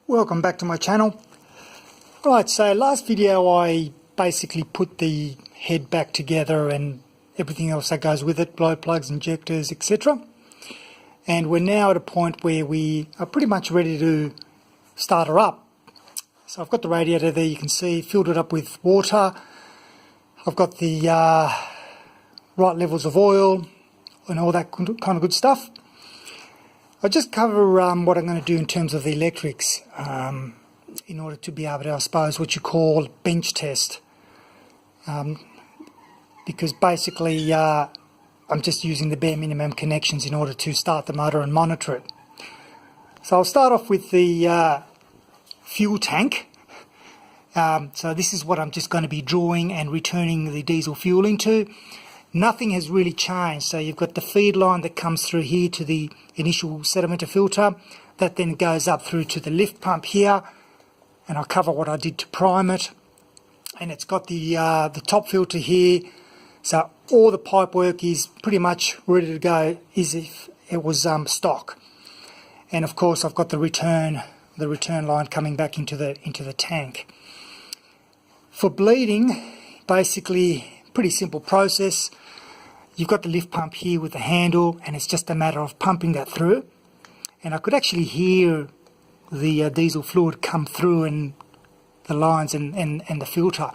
Welcome back to my channel. Right, so last video I basically put the head back together and everything else that goes with it, glow plugs, injectors, etc. And we're now at a point where we are pretty much ready to start her up. So I've got the radiator there, you can see, filled it up with water. I've got the right levels of oil and all that kind of good stuff. I'll just cover what I'm going to do in terms of the electrics in order to be able to, I suppose, what you call bench test. Because basically I'm just using the bare minimum connections in order to start the motor and monitor it. So I'll start off with the fuel tank. So this is what I'm just going to be drawing and returning the diesel fuel into. Nothing has really changed. So you've got the feed line that comes through here to the initial sedimenter filter. That then goes up through to the lift pump here. And I'll cover what I did to prime it. And it's got the top filter here. So all the pipe work is pretty much ready to go as if it was stock. And of course I've got the return line coming back into the tank. For bleeding, basically pretty simple process. You've got the lift pump here with the handle, and it's just a matter of pumping that through. And I could actually hear the diesel fluid come through in the lines and the filter.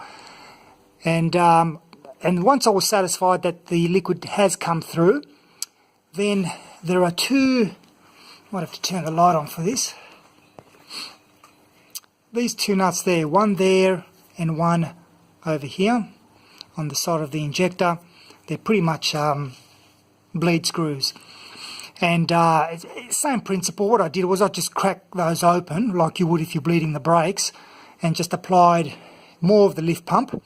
And once I was satisfied that the liquid has come through, then there are two, I might have to turn the light on for this. These two nuts there, one there and one over here on the side of the injector. They're pretty much bleed screws. And same principle. What I did was I just cracked those open like you would if you're bleeding the brakes, and just applied more of the lift pump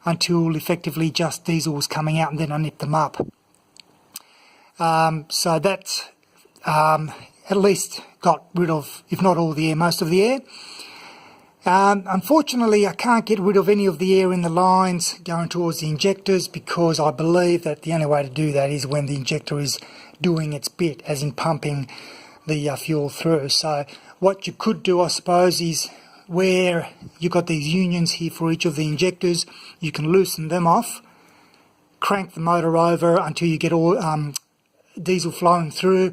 until effectively just diesel was coming out, and then I nipped them up. So that at least got rid of, if not all the air, most of the air. Unfortunately, I can't get rid of any of the air in the lines going towards the injectors, because I believe that the only way to do that is when the injector is doing its bit, as in pumping the fuel through. So what you could do, I suppose, is where you've got these unions here for each of the injectors, you can loosen them off, crank the motor over until you get all diesel flowing through,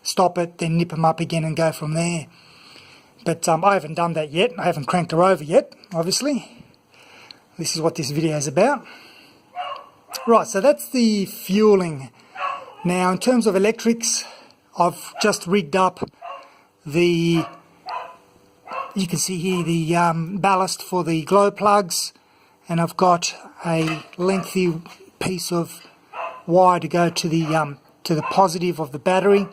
stop it, then nip them up again and go from there. But I haven't done that yet. I haven't cranked her over yet, obviously. This is what this video is about. Right, so that's the fueling. Now, in terms of electrics, I've just rigged up the, you can see here, the ballast for the glow plugs. And I've got a lengthy piece of wire to go to the positive of the battery.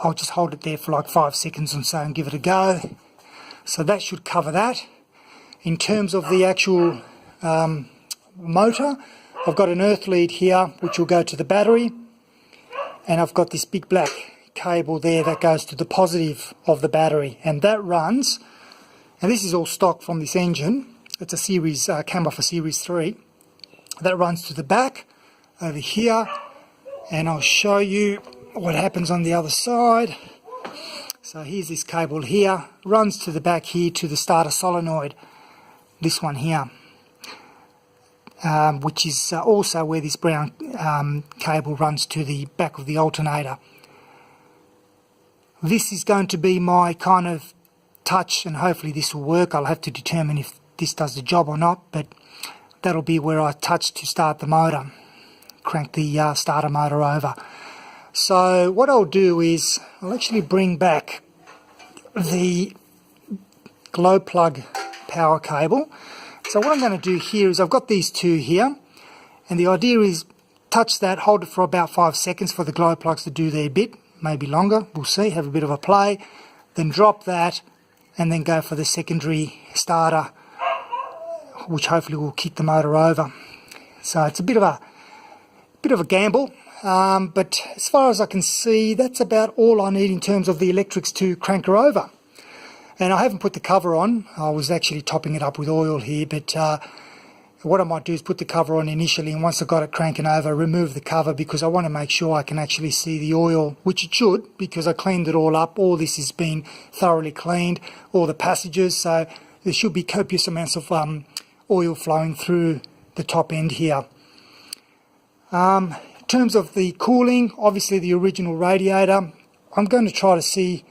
I'll just hold it there for like 5 seconds or so and give it a go. So that should cover that. In terms of the actual motor, I've got an earth lead here which will go to the battery, and I've got this big black cable there that goes to the positive of the battery, and that runs, and this is all stock from this engine, it's a series, came off a series 3, that runs to the back over here, and I'll show you what happens on the other side. So here's this cable here, runs to the back here to the starter solenoid, this one here, which is also where this brown cable runs to the back of the alternator. This is going to be my kind of touch, and hopefully this will work. I'll have to determine if this does the job or not, but that'll be where I touch to start the motor, crank the starter motor over. So what I'll do is I'll actually bring back the glow plug power cable. So what I'm going to do here is I've got these two here, and the idea is touch that, hold it for about 5 seconds for the glow plugs to do their bit, maybe longer, we'll see, have a bit of a play, then drop that and then go for the secondary starter, which hopefully will kick the motor over. So it's a bit of a gamble. But as far as I can see, that's about all I need in terms of the electrics to crank her over. And I haven't put the cover on. I was actually topping it up with oil here, but what I might do is put the cover on initially, and once I've got it cranking over, remove the cover, because I want to make sure I can actually see the oil, which it should, because I cleaned it all up. All this has been thoroughly cleaned, all the passages, so there should be copious amounts of oil flowing through the top end here. In terms of the cooling, obviously the original radiator, I'm going to try to see,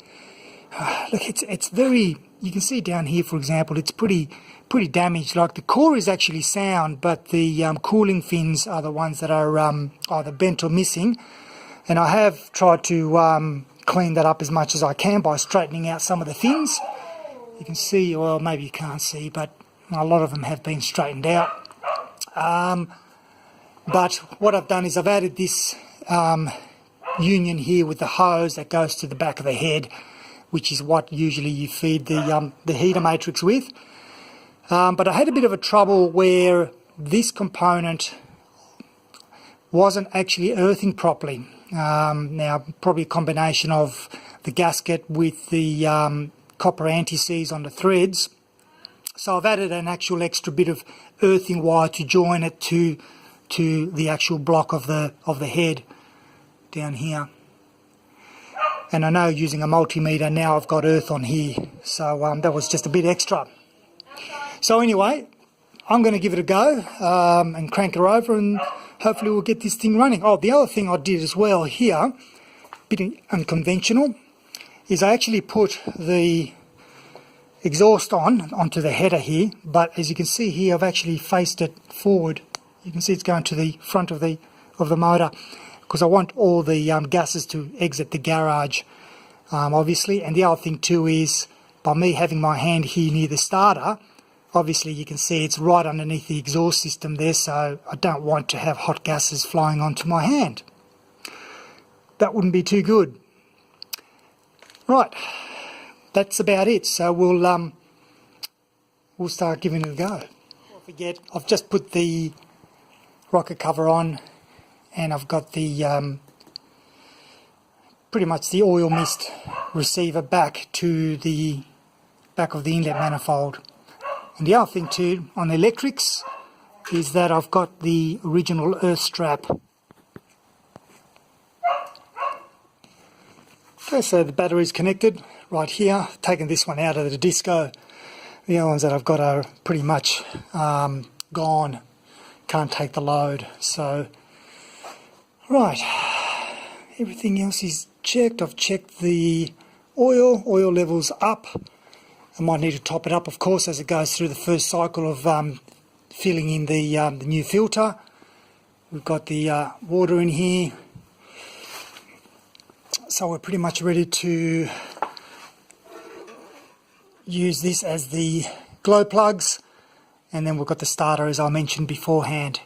look, it's very, you can see down here, for example, it's pretty damaged. Like, the core is actually sound, but the cooling fins are the ones that are either bent or missing. And I have tried to clean that up as much as I can by straightening out some of the fins. You can see, well, maybe you can't see, but a lot of them have been straightened out. But what I've done is I've added this union here with the hose that goes to the back of the head, which is what usually you feed the heater matrix with. But I had a bit of a trouble where this component wasn't actually earthing properly. Now, probably a combination of the gasket with the copper anti-seize on the threads. So I've added an actual extra bit of earthing wire to join it to the actual block of the head down here. And I know using a multimeter now I've got earth on here, so that was just a bit extra. So anyway, I'm going to give it a go and crank her over, and hopefully we'll get this thing running. Oh, the other thing I did as well here, a bit unconventional, is I actually put the exhaust onto the header here, but as you can see here, I've actually faced it forward. You can see it's going to the front of the motor, because I want all the gases to exit the garage, obviously. And the other thing too is, by me having my hand here near the starter, obviously you can see it's right underneath the exhaust system there, so I don't want to have hot gases flying onto my hand. That wouldn't be too good. Right, that's about it. So we'll start giving it a go. Don't forget, I've just put the rocket cover on, and I've got the pretty much the oil mist receiver back to the back of the inlet manifold. And the other thing too on the electrics is that I've got the original earth strap. Okay, so the battery's connected right here. Taking this one out of the disco. The other ones that I've got are pretty much gone. Can't take the load. So, right, everything else is checked. I've checked the oil levels up. I might need to top it up, of course, as it goes through the first cycle of filling in the new filter. We've got the water in here, so we're pretty much ready to use this as the glow plugs, and then we've got the starter as I mentioned beforehand.